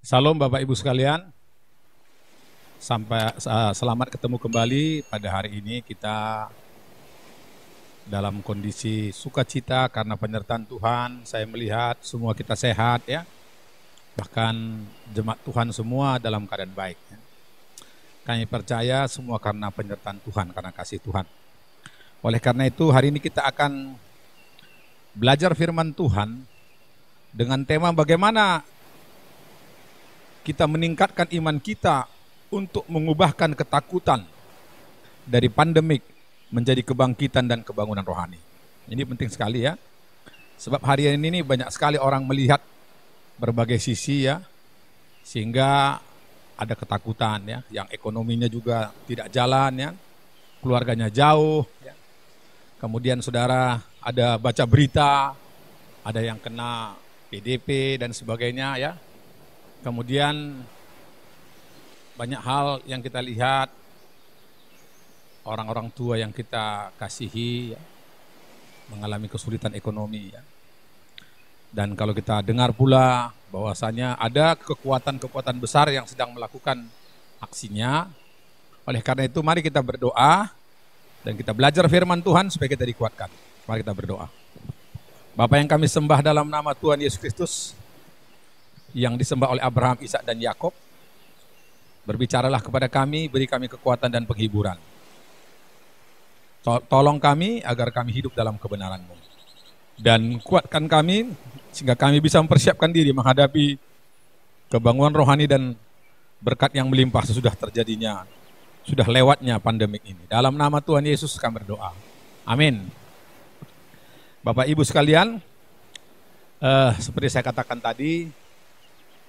Salam Bapak Ibu sekalian, selamat ketemu kembali pada hari ini. Kita dalam kondisi sukacita karena penyertaan Tuhan. Saya melihat semua kita sehat ya, bahkan jemaat Tuhan semua dalam keadaan baik ya. Kami percaya semua karena penyertaan Tuhan, karena kasih Tuhan. Oleh karena itu hari ini kita akan belajar firman Tuhan dengan tema bagaimana kita meningkatkan iman kita untuk mengubahkan ketakutan dari pandemik menjadi kebangkitan dan kebangunan rohani. Ini penting sekali ya. Sebab hari ini banyak sekali orang melihat berbagai sisi ya, sehingga ada ketakutan ya, yang ekonominya juga tidak jalan ya, keluarganya jauh ya. Kemudian saudara ada baca berita, ada yang kena PDP dan sebagainya ya. Kemudian banyak hal yang kita lihat, orang-orang tua yang kita kasihi ya, mengalami kesulitan ekonomi ya. Dan kalau kita dengar pula bahwasanya ada kekuatan-kekuatan besar yang sedang melakukan aksinya. Oleh karena itu mari kita berdoa dan kita belajar firman Tuhan supaya kita dikuatkan. Mari kita berdoa. Bapa yang kami sembah dalam nama Tuhan Yesus Kristus, yang disembah oleh Abraham, Ishak dan Yakub, berbicaralah kepada kami, beri kami kekuatan dan penghiburan. Tolong kami agar kami hidup dalam kebenaran-Mu. Dan kuatkan kami sehingga kami bisa mempersiapkan diri menghadapi kebangunan rohani dan berkat yang melimpah sesudah terjadinya, sudah lewatnya pandemik ini. Dalam nama Tuhan Yesus kami berdoa. Amin. Bapak Ibu sekalian, seperti saya katakan tadi,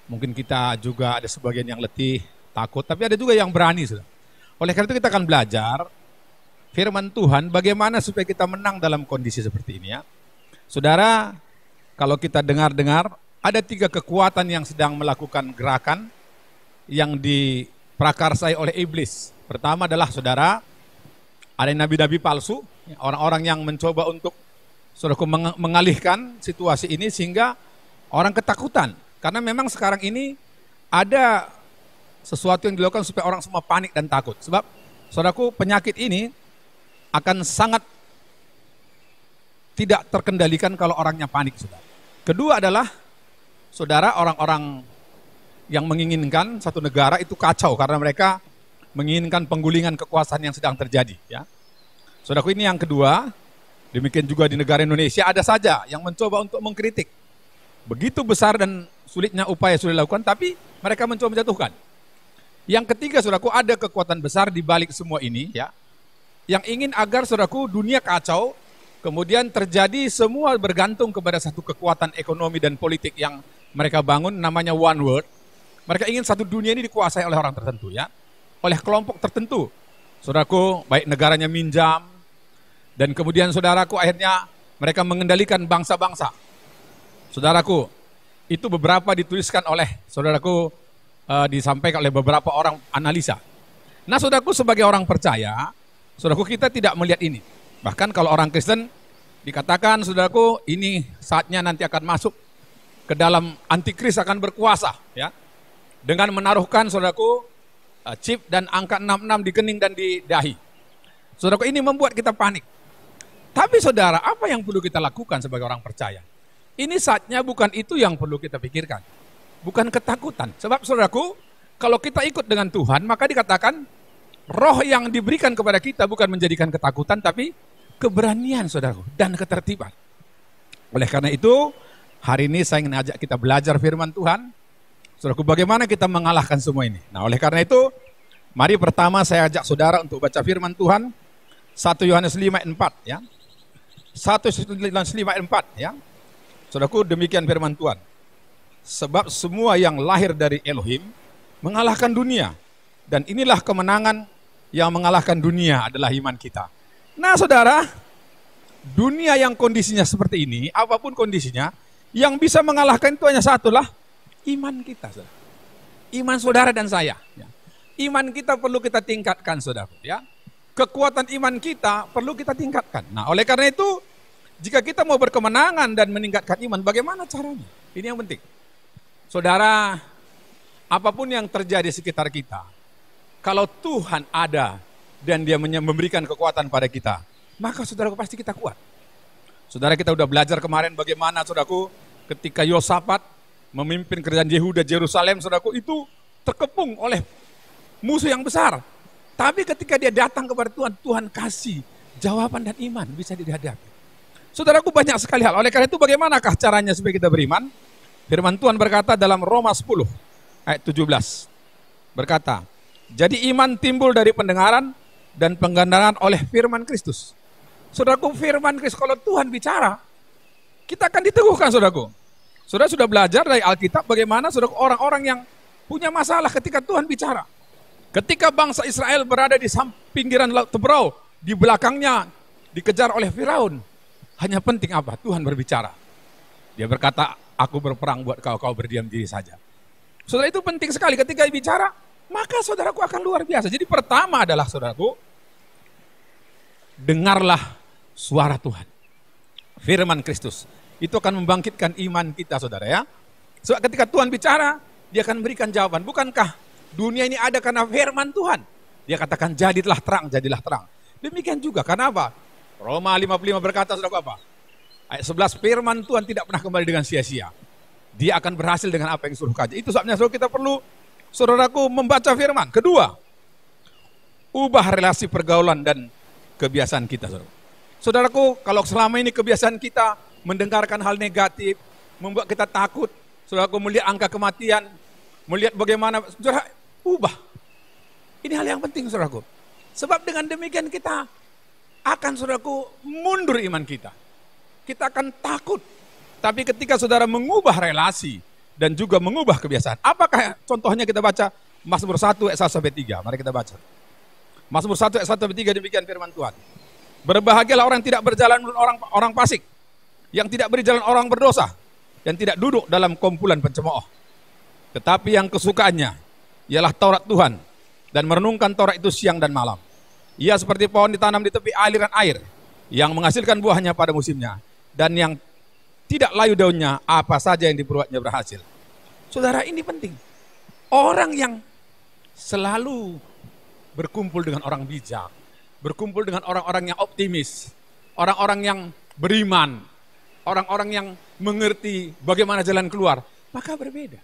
mungkin kita juga ada sebagian yang letih, takut, tapi ada juga yang berani. Oleh karena itu kita akan belajar firman Tuhan bagaimana supaya kita menang dalam kondisi seperti ini ya. Saudara, kalau kita dengar-dengar, ada 3 kekuatan yang sedang melakukan gerakan yang diprakarsai oleh iblis. Pertama adalah saudara, ada nabi-nabi palsu, orang-orang yang mencoba untuk saudaraku mengalihkan situasi ini sehingga orang ketakutan. Karena memang sekarang ini ada sesuatu yang dilakukan supaya orang semua panik dan takut. Sebab, saudaraku, penyakit ini akan sangat tidak terkendalikan kalau orangnya panik, saudara. Kedua adalah, saudara, orang-orang yang menginginkan satu negara itu kacau karena mereka menginginkan penggulingan kekuasaan yang sedang terjadi. Ya. Saudaraku, ini yang kedua. Demikian juga di negara Indonesia ada saja yang mencoba untuk mengkritik. Begitu besar dan sulitnya upaya sudah dilakukan, tapi mereka mencoba menjatuhkan. Yang ketiga, saudaraku, ada kekuatan besar di balik semua ini, ya, yang ingin agar, saudaraku, dunia kacau, kemudian terjadi semua bergantung kepada satu kekuatan ekonomi dan politik yang mereka bangun, namanya one world. Mereka ingin satu dunia ini dikuasai oleh orang tertentu, ya, oleh kelompok tertentu. Saudaraku, baik negaranya minjam, dan kemudian saudaraku akhirnya mereka mengendalikan bangsa-bangsa. Saudaraku, itu beberapa dituliskan oleh saudaraku, disampaikan oleh beberapa orang analisa. Nah, saudaraku, sebagai orang percaya, saudaraku, kita tidak melihat ini. Bahkan kalau orang Kristen dikatakan, saudaraku, ini saatnya nanti akan masuk ke dalam antikris akan berkuasa, ya, dengan menaruhkan, saudaraku, chip dan angka 66 di kening dan di dahi. Saudaraku, ini membuat kita panik. Tapi saudara, apa yang perlu kita lakukan sebagai orang percaya? Ini saatnya bukan itu yang perlu kita pikirkan. Bukan ketakutan. Sebab saudaraku, kalau kita ikut dengan Tuhan, maka dikatakan roh yang diberikan kepada kita bukan menjadikan ketakutan, tapi keberanian, saudaraku, dan ketertiban. Oleh karena itu, hari ini saya ingin ajak kita belajar firman Tuhan. Saudaraku, bagaimana kita mengalahkan semua ini. Nah, oleh karena itu, mari pertama saya ajak saudara untuk baca firman Tuhan. 1 Yohanes 5 ayat 4 ya. 1 Yohanes 5 ayat 4 ya. Saudaraku, demikian firman Tuhan. Sebab semua yang lahir dari Elohim mengalahkan dunia. Dan inilah kemenangan yang mengalahkan dunia adalah iman kita. Nah, saudara, dunia yang kondisinya seperti ini, apapun kondisinya, yang bisa mengalahkan itu hanya satulah iman kita, saudara. Iman saudara dan saya. Ya. Iman kita perlu kita tingkatkan, saudara. Ya. Kekuatan iman kita perlu kita tingkatkan. Nah, oleh karena itu, jika kita mau berkemenangan dan meningkatkan iman, bagaimana caranya? Ini yang penting. Saudara, apapun yang terjadi di sekitar kita, kalau Tuhan ada dan dia memberikan kekuatan pada kita, maka saudaraku pasti kita kuat. Saudara, kita udah belajar kemarin bagaimana saudaraku ketika Yosafat memimpin kerajaan Yehuda Yerusalem, saudaraku itu terkepung oleh musuh yang besar. Tapi ketika dia datang kepada Tuhan, Tuhan kasih jawaban dan iman bisa dihadapi. Saudaraku, banyak sekali hal. Oleh karena itu bagaimanakah caranya supaya kita beriman? Firman Tuhan berkata dalam Roma 10 ayat 17. Berkata, jadi iman timbul dari pendengaran dan pendengaran oleh firman Kristus. Saudaraku, firman Kristus, kalau Tuhan bicara, kita akan diteguhkan, saudaraku. Saudara sudah belajar dari Alkitab bagaimana saudaraku orang-orang yang punya masalah ketika Tuhan bicara. Ketika bangsa Israel berada di pinggiran Laut Tebrau, di belakangnya dikejar oleh Firaun. Hanya penting apa? Tuhan berbicara. Dia berkata, aku berperang buat kau, kau berdiam diri saja. Saudara, itu penting sekali. Ketika dia bicara, maka saudaraku akan luar biasa. Jadi pertama adalah saudaraku, dengarlah suara Tuhan. Firman Kristus. Itu akan membangkitkan iman kita, saudara ya. Sebab ketika Tuhan bicara, dia akan memberikan jawaban. Bukankah dunia ini ada karena firman Tuhan? Dia katakan jadilah terang, jadilah terang. Demikian juga, karena apa? Roma 55 berkata, saudara apa? Ayat 11, firman Tuhan tidak pernah kembali dengan sia-sia. Dia akan berhasil dengan apa yang disuruh kaji. Itu sebabnya saudara kita perlu, saudaraku, membaca firman. Kedua, ubah relasi pergaulan dan kebiasaan kita, saudara. Saudaraku, kalau selama ini kebiasaan kita mendengarkan hal negatif, membuat kita takut, saudaraku melihat angka kematian, melihat bagaimana, saudara, ubah. Ini hal yang penting, saudaraku. Sebab dengan demikian kita akan, saudaraku, mundur iman kita. Kita akan takut. Tapi ketika saudara mengubah relasi dan juga mengubah kebiasaan, apakah contohnya kita baca Mazmur 1 ayat 1 sampai 3. Mari kita baca. Mazmur 1 ayat 1 sampai 3 demikian firman Tuhan. Berbahagialah orang yang tidak berjalan menurut orang fasik, yang tidak berjalan orang berdosa, yang tidak duduk dalam kumpulan pencemooh. Tetapi yang kesukaannya ialah Taurat Tuhan, dan merenungkan Taurat itu siang dan malam. Ia seperti pohon ditanam di tepi aliran air, yang menghasilkan buahnya pada musimnya, dan yang tidak layu daunnya, apa saja yang diperbuatnya berhasil. Saudara, ini penting. Orang yang selalu berkumpul dengan orang bijak, berkumpul dengan orang-orang yang optimis, orang-orang yang beriman, orang-orang yang mengerti bagaimana jalan keluar, maka berbeda.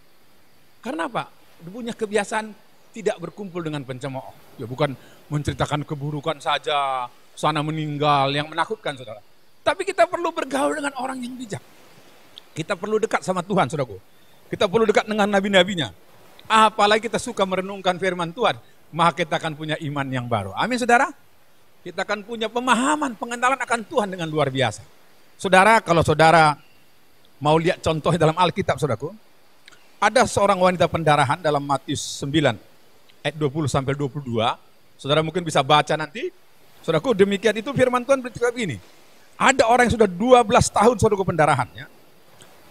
Karena apa? Dia punya kebiasaan tidak berkumpul dengan pencemooh. Ya bukan menceritakan keburukan saja, sana meninggal, yang menakutkan, saudara. Tapi kita perlu bergaul dengan orang yang bijak. Kita perlu dekat sama Tuhan, saudaraku. Kita perlu dekat dengan nabi-nabinya. Apalagi kita suka merenungkan firman Tuhan, maka kita akan punya iman yang baru. Amin, saudara. Kita akan punya pemahaman, pengenalan akan Tuhan dengan luar biasa. Saudara, kalau saudara mau lihat contohnya dalam Alkitab, saudaraku, ada seorang wanita pendarahan dalam Matius 9 ayat 20 sampai 22. Saudara mungkin bisa baca nanti. Saudaraku, demikian itu firman Tuhan berkata begini. Ada orang yang sudah 12 tahun saudaraku pendarahan, ya.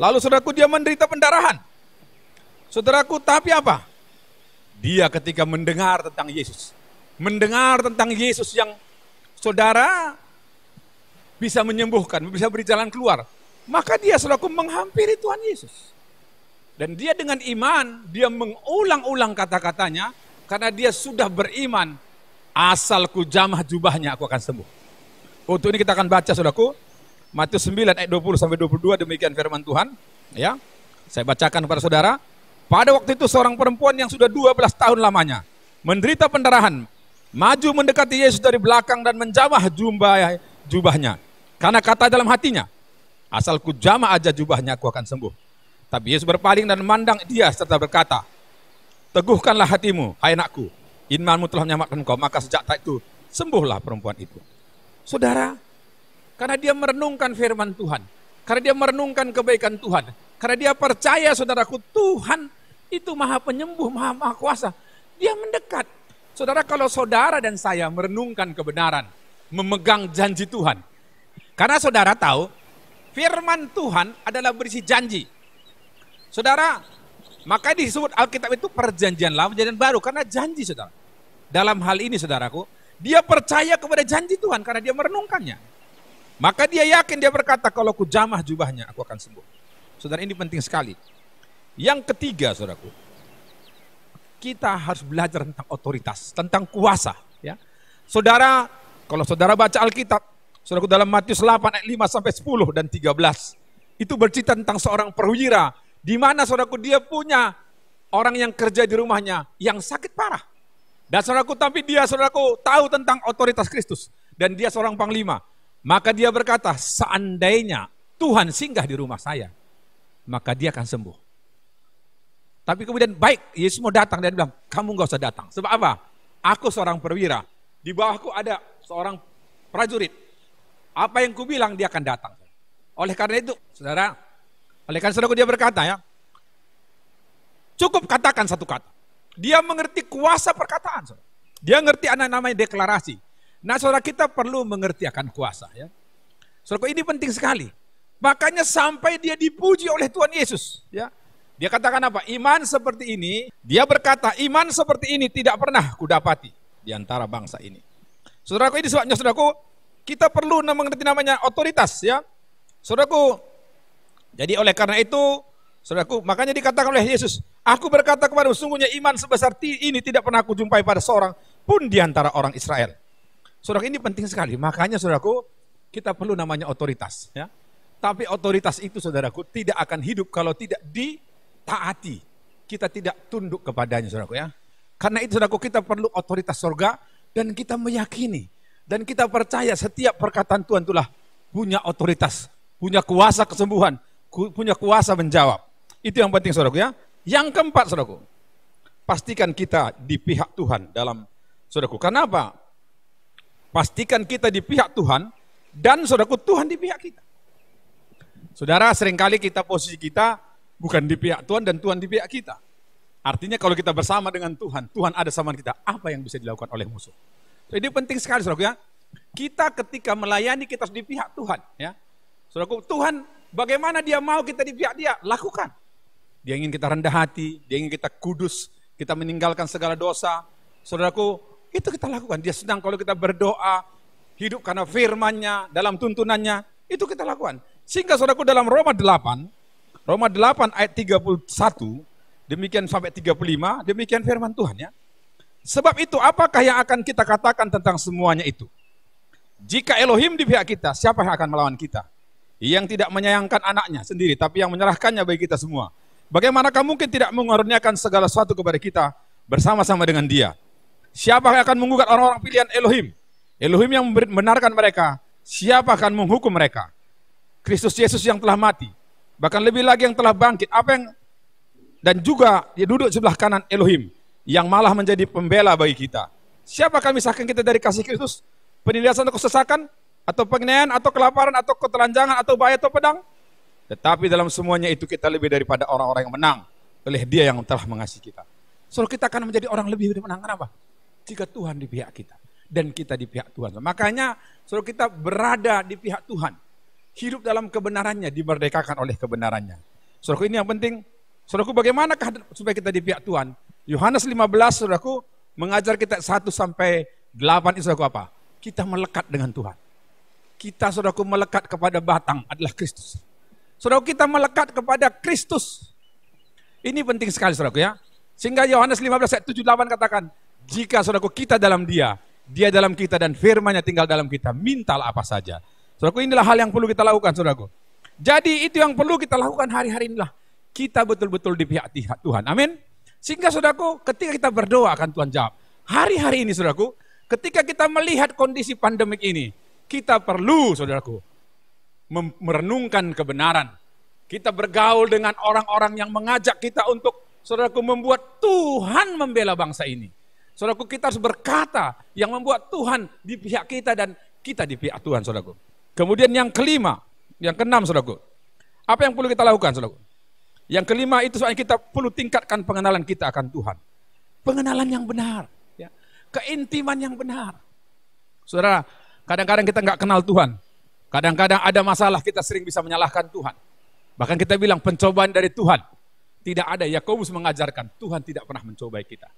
Lalu saudaraku dia menderita pendarahan. Saudaraku, tapi apa? Dia ketika mendengar tentang Yesus, mendengar tentang Yesus yang saudara bisa menyembuhkan, bisa beri jalan keluar, maka dia saudaraku menghampiri Tuhan Yesus. Dan dia dengan iman, dia mengulang-ulang kata-katanya, karena dia sudah beriman, asalku jamah jubahnya aku akan sembuh. Untuk ini kita akan baca, saudaraku, Matius 9 ayat 20 sampai 22, demikian firman Tuhan. Ya, saya bacakan kepada saudara. Pada waktu itu seorang perempuan yang sudah 12 tahun lamanya menderita pendarahan, maju mendekati Yesus dari belakang dan menjamah jubahnya. Karena kata dalam hatinya, asalku jamah aja jubahnya aku akan sembuh. Tapi Yesus berpaling dan memandang dia serta berkata, teguhkanlah hatimu, hai anakku, imanmu telah menyelamatkan engkau. Maka sejak saat itu sembuhlah perempuan itu. Saudara, karena dia merenungkan firman Tuhan, karena dia merenungkan kebaikan Tuhan, karena dia percaya, saudaraku, Tuhan itu maha penyembuh, maha kuasa. Dia mendekat. Saudara, kalau saudara dan saya merenungkan kebenaran, memegang janji Tuhan. Karena saudara tahu, firman Tuhan adalah berisi janji. Saudara, maka disebut Alkitab itu perjanjian lama, perjanjian baru, karena janji, saudara. Dalam hal ini, saudaraku, dia percaya kepada janji Tuhan karena dia merenungkannya. Maka dia yakin, dia berkata, kalau ku jamah jubahnya, aku akan sembuh. Saudara, ini penting sekali. Yang ketiga, saudaraku, kita harus belajar tentang otoritas, tentang kuasa. Ya. Saudara, kalau saudara baca Alkitab, saudaraku dalam Matius 8 ayat 5 sampai 10 dan 13, itu bercerita tentang seorang perwira, di mana saudaraku dia punya orang yang kerja di rumahnya yang sakit parah. Dan saudaraku, tapi dia saudaraku tahu tentang otoritas Kristus. Dan dia seorang panglima. Maka dia berkata, seandainya Tuhan singgah di rumah saya, maka dia akan sembuh. Tapi kemudian baik, Yesus mau datang, dan dia bilang, kamu gak usah datang. Sebab apa? Aku seorang perwira, di bawahku ada seorang prajurit. Apa yang kubilang dia akan datang. Oleh karena itu, saudara, oleh karena saudaraku dia berkata ya, cukup katakan satu kata. Dia mengerti kuasa perkataan. Saudara. Dia ngerti namanya deklarasi. Nah saudara, kita perlu mengerti akan kuasa. Ya. Saudara, ini penting sekali. Makanya sampai dia dipuji oleh Tuhan Yesus. Ya. Dia katakan apa? Iman seperti ini, dia berkata, iman seperti ini tidak pernah kudapati di antara bangsa ini. Saudaraku, ini sebabnya saudaraku, kita perlu mengerti namanya otoritas ya. Saudaraku, jadi oleh karena itu, saudaraku, makanya dikatakan oleh Yesus, aku berkata kepadamu, sungguhnya iman sebesar ini tidak pernah aku jumpai pada seorang pun di antara orang Israel. Saudaraku, ini penting sekali. Makanya saudaraku, kita perlu namanya otoritas ya. Tapi otoritas itu saudaraku tidak akan hidup kalau tidak ditaati. Kita tidak tunduk kepadanya saudaraku ya. Karena itu saudaraku, kita perlu otoritas surga dan kita meyakini dan kita percaya setiap perkataan Tuhan itulah punya otoritas, punya kuasa kesembuhan, punya kuasa menjawab. Itu yang penting saudaraku ya. Yang keempat saudaraku, pastikan kita di pihak Tuhan dalam saudaraku. Kenapa? Pastikan kita di pihak Tuhan dan saudaraku Tuhan di pihak kita. Saudara, seringkali kita posisi kita bukan di pihak Tuhan dan Tuhan di pihak kita. Artinya kalau kita bersama dengan Tuhan, Tuhan ada sama kita, apa yang bisa dilakukan oleh musuh? Jadi penting sekali saudaraku ya. Kita ketika melayani kita harus di pihak Tuhan ya. Saudaraku, Tuhan bagaimana dia mau kita di pihak dia, lakukan. Dia ingin kita rendah hati, dia ingin kita kudus, kita meninggalkan segala dosa. Saudaraku, itu kita lakukan. Dia senang kalau kita berdoa, hidup karena firman-Nya, dalam tuntunannya, itu kita lakukan. Sehingga saudaraku dalam Roma 8 ayat 31, demikian sampai 35, demikian firman Tuhan ya. Sebab itu apakah yang akan kita katakan tentang semuanya itu? Jika Elohim di pihak kita, siapa yang akan melawan kita? Yang tidak menyayangkan anaknya sendiri, tapi yang menyerahkannya bagi kita semua. Bagaimanakah mungkin tidak mengaruniakan segala sesuatu kepada kita bersama-sama dengan dia? Siapa yang akan menggugat orang-orang pilihan Elohim? Elohim yang membenarkan mereka, siapa akan menghukum mereka? Kristus Yesus yang telah mati, bahkan lebih lagi yang telah bangkit, dan juga dia duduk sebelah kanan Elohim, yang malah menjadi pembela bagi kita. Siapa akan misahkan kita dari kasih Kristus? Penindasan atau kesesakan, atau penganiayaan, atau kelaparan, atau ketelanjangan, atau bahaya, atau pedang? Tetapi dalam semuanya itu kita lebih daripada orang-orang yang menang oleh Dia yang telah mengasihi kita. So kita akan menjadi orang lebih menang. Kenapa? Jika Tuhan di pihak kita dan kita di pihak Tuhan. Makanya saudara, kita berada di pihak Tuhan. Hidup dalam kebenarannya, dimerdekakan oleh kebenarannya. Saudaraku, ini yang penting. Saudaraku, bagaimanakah supaya kita di pihak Tuhan? Yohanes 15 saudaraku mengajar kita 1 sampai 8 itu saudaraku apa? Kita melekat dengan Tuhan. Kita saudaraku melekat kepada batang adalah Kristus. Saudaraku, kita melekat kepada Kristus. Ini penting sekali saudaraku ya. Sehingga Yohanes 15 ayat 7-8 katakan, jika saudaraku kita dalam Dia, Dia dalam kita dan firman-Nya tinggal dalam kita, mintalah apa saja. Saudaraku, inilah hal yang perlu kita lakukan saudaraku. Jadi itu yang perlu kita lakukan hari-hari inilah. Kita betul-betul di pihak Tuhan. Amin. Sehingga saudaraku, ketika kita berdoa akan Tuhan jawab. Hari-hari ini saudaraku, ketika kita melihat kondisi pandemik ini, kita perlu saudaraku merenungkan kebenaran. Kita bergaul dengan orang-orang yang mengajak kita untuk saudaraku membuat Tuhan membela bangsa ini. Saudaraku, kita harus berkata yang membuat Tuhan di pihak kita dan kita di pihak Tuhan saudaraku. Kemudian yang kelima, yang keenam saudaraku. Apa yang perlu kita lakukan saudaraku? Yang kelima itu soalnya kita perlu tingkatkan pengenalan kita akan Tuhan. Pengenalan yang benar. Ya. Keintiman yang benar. Saudara, kadang-kadang kita nggak kenal Tuhan. Kadang-kadang ada masalah kita sering bisa menyalahkan Tuhan. Bahkan kita bilang pencobaan dari Tuhan. Tidak ada, Yakobus mengajarkan Tuhan tidak pernah mencobai kita.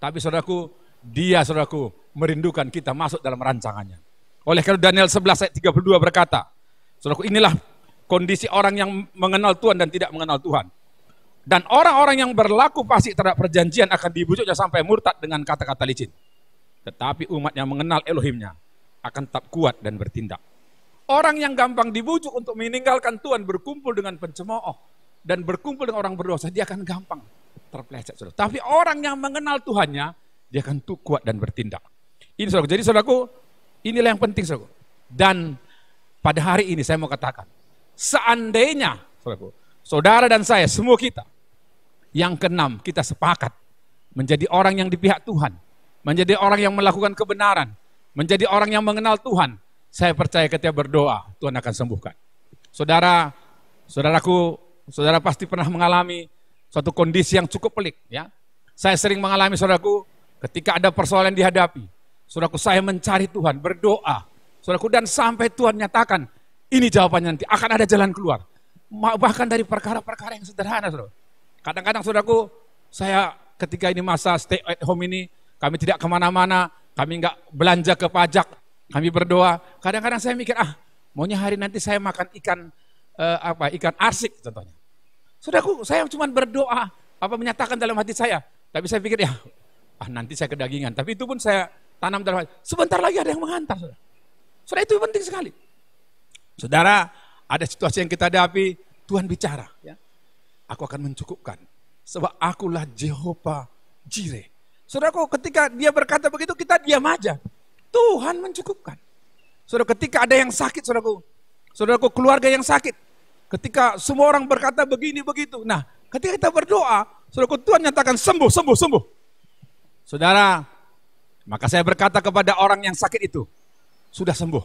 Tapi saudaraku, Dia saudaraku merindukan kita masuk dalam rancangannya. Oleh karena Daniel 11 ayat 32 berkata, saudaraku, inilah kondisi orang yang mengenal Tuhan dan tidak mengenal Tuhan. Dan orang-orang yang berlaku fasik terhadap perjanjian akan dibujuknya sampai murtad dengan kata-kata licin. Tetapi umat yang mengenal Elohimnya akan tetap kuat dan bertindak. Orang yang gampang dibujuk untuk meninggalkan Tuhan, berkumpul dengan pencemooh dan berkumpul dengan orang berdosa, dia akan gampang terpeleset. Saudara. Tapi orang yang mengenal Tuhannya, dia akan kuat dan bertindak. Ini saudaraku. Jadi saudaraku, inilah yang penting saudaraku. Dan pada hari ini saya mau katakan, seandainya saudaraku, saudara dan saya, semua kita, yang keenam, kita sepakat menjadi orang yang di pihak Tuhan, menjadi orang yang melakukan kebenaran, menjadi orang yang mengenal Tuhan. Saya percaya ketika berdoa, Tuhan akan sembuhkan. Saudara, saudaraku, saudara pasti pernah mengalami suatu kondisi yang cukup pelik. Ya, saya sering mengalami saudaraku, ketika ada persoalan dihadapi, saudaraku saya mencari Tuhan, berdoa, saudaraku, dan sampai Tuhan nyatakan, ini jawabannya nanti, akan ada jalan keluar. Bahkan dari perkara-perkara yang sederhana, saudara. Kadang-kadang saudaraku, saya ketika ini masa stay at home ini, kami tidak kemana-mana, kami nggak belanja ke pajak, kami berdoa. Kadang-kadang saya mikir, maunya hari nanti saya makan ikan ikan arsik contohnya. Saudaraku, saya cuma berdoa, menyatakan dalam hati saya. Tapi saya pikir nanti saya kedagingan. Tapi itu pun saya tanam dalam hati. Sebentar lagi ada yang menghantar, saudara. Saudara, itu penting sekali. Saudara, ada situasi yang kita hadapi, Tuhan bicara, ya. Aku akan mencukupkan, sebab akulah Jehovah Jireh. Saudaraku, ketika dia berkata begitu, kita diam aja. Tuhan mencukupkan. Saudara, ketika ada yang sakit, saudaraku, keluarga yang sakit, ketika semua orang berkata begini begitu, nah, ketika kita berdoa, saudaraku, Tuhan nyatakan sembuh, sembuh, sembuh. Saudara, maka saya berkata kepada orang yang sakit itu, sudah sembuh.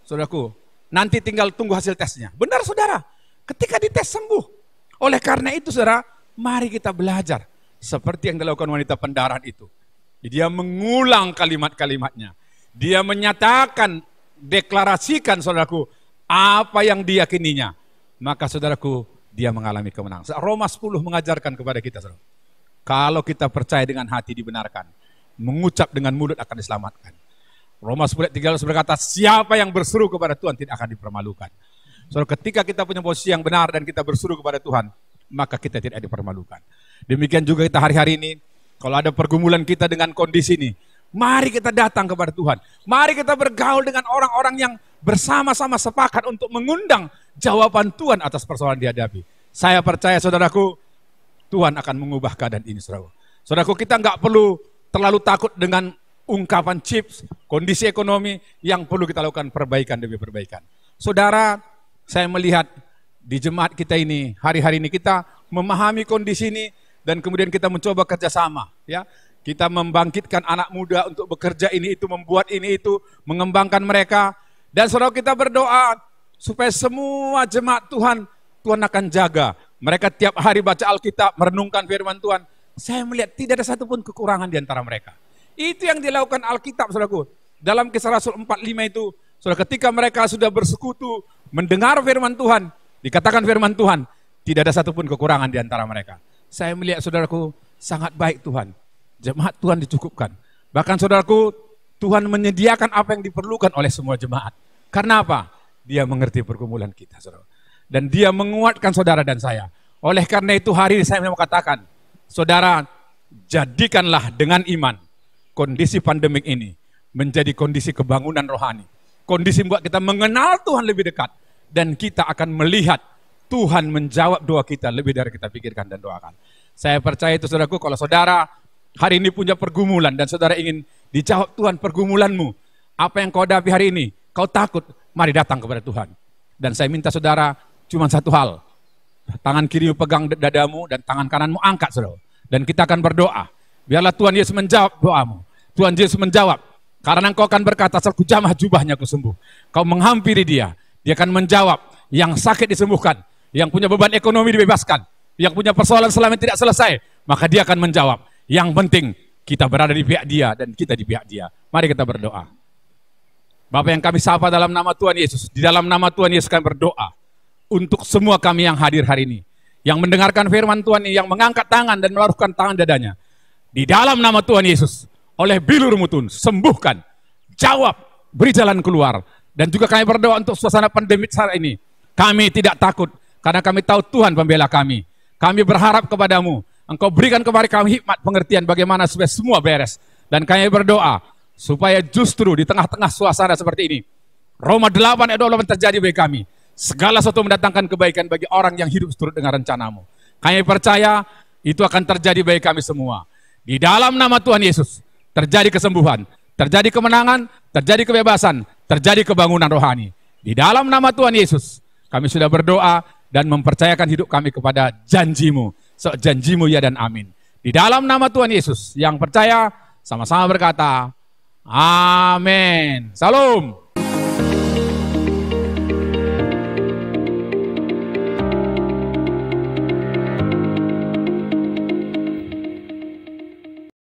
Saudaraku, nanti tinggal tunggu hasil tesnya. Benar saudara, ketika dites sembuh. Oleh karena itu saudara, mari kita belajar. Seperti yang dilakukan wanita pendarahan itu. Dia mengulang kalimat-kalimatnya. Dia menyatakan, deklarasikan saudaraku, apa yang diyakininya. Maka saudaraku, dia mengalami kemenangan. Roma 10 mengajarkan kepada kita, saudara. Kalau kita percaya dengan hati dibenarkan, mengucap dengan mulut akan diselamatkan. Roma 10:13 berkata, siapa yang berseru kepada Tuhan tidak akan dipermalukan. Saudara, ketika kita punya posisi yang benar dan kita berseru kepada Tuhan, maka kita tidak dipermalukan. Demikian juga kita hari-hari ini, kalau ada pergumulan kita dengan kondisi ini, mari kita datang kepada Tuhan. Mari kita bergaul dengan orang-orang yang bersama-sama sepakat untuk mengundang jawaban Tuhan atas persoalan dihadapi. Saya percaya saudaraku, Tuhan akan mengubah keadaan ini, saudaraku. Saudaraku, kita nggak perlu terlalu takut dengan ungkapan chips, kondisi ekonomi yang perlu kita lakukan perbaikan demi perbaikan. Saudara, saya melihat di jemaat kita ini, hari-hari ini kita memahami kondisi ini dan kemudian kita mencoba kerjasama. Ya, kita membangkitkan anak muda untuk bekerja ini itu, membuat ini itu, mengembangkan mereka. Dan saudara, kita berdoa supaya semua jemaat Tuhan akan jaga. Mereka tiap hari baca Alkitab, merenungkan firman Tuhan. Saya melihat tidak ada satupun kekurangan di antara mereka. Itu yang dilakukan Alkitab, saudaraku. Dalam Kisah Rasul 4:5 itu, saudara, ketika mereka sudah bersekutu, mendengar firman Tuhan, dikatakan firman Tuhan, tidak ada satupun kekurangan di antara mereka. Saya melihat saudaraku, sangat baik Tuhan. Jemaat Tuhan dicukupkan. Bahkan saudaraku, Tuhan menyediakan apa yang diperlukan oleh semua jemaat. Karena apa? Dia mengerti pergumulan kita, saudara. Dan dia menguatkan saudara dan saya. Oleh karena itu hari ini saya mau katakan, saudara, jadikanlah dengan iman kondisi pandemik ini menjadi kondisi kebangunan rohani. Kondisi membuat kita mengenal Tuhan lebih dekat. Dan kita akan melihat Tuhan menjawab doa kita lebih dari kita pikirkan dan doakan. Saya percaya itu saudaraku, kalau saudara hari ini punya pergumulan dan saudara ingin dijawab Tuhan pergumulanmu. Apa yang kau hadapi hari ini, kau takut, mari datang kepada Tuhan. Dan saya minta saudara cuma satu hal. Tangan kirimu pegang dadamu dan tangan kananmu angkat, saudara. Dan kita akan berdoa. Biarlah Tuhan Yesus menjawab doamu. Tuhan Yesus menjawab. Karena engkau akan berkata, asal ku jamah jubahnya ku sembuh. Kau menghampiri dia. Dia akan menjawab. Yang sakit disembuhkan. Yang punya beban ekonomi dibebaskan. Yang punya persoalan selama tidak selesai. Maka dia akan menjawab. Yang penting kita berada di pihak dia dan kita di pihak dia. Mari kita berdoa. Bapa yang kami sapa dalam nama Tuhan Yesus. Di dalam nama Tuhan Yesus kami berdoa. Untuk semua kami yang hadir hari ini. Yang mendengarkan firman Tuhan ini. Yang mengangkat tangan dan melaruhkan tangan dadanya. Di dalam nama Tuhan Yesus. Oleh bilur-Mu Tuhan. Sembuhkan. Jawab. Beri jalan keluar. Dan juga kami berdoa untuk suasana pandemik saat ini. Kami tidak takut. Karena kami tahu Tuhan pembela kami. Kami berharap kepadamu, Engkau berikan kepada kami hikmat pengertian bagaimana supaya semua beres. Dan kami berdoa, supaya justru di tengah-tengah suasana seperti ini, Roma 8 ayat 28 terjadi bagi kami. Segala sesuatu mendatangkan kebaikan bagi orang yang hidup seturut dengan rencanamu. Kami percaya itu akan terjadi bagi kami semua. Di dalam nama Tuhan Yesus, terjadi kesembuhan, terjadi kemenangan, terjadi kebebasan, terjadi kebangunan rohani. Di dalam nama Tuhan Yesus, kami sudah berdoa dan mempercayakan hidup kami kepada janjimu. Janjimu ya dan amin. Di dalam nama Tuhan Yesus, yang percaya sama-sama berkata, amin. Salam.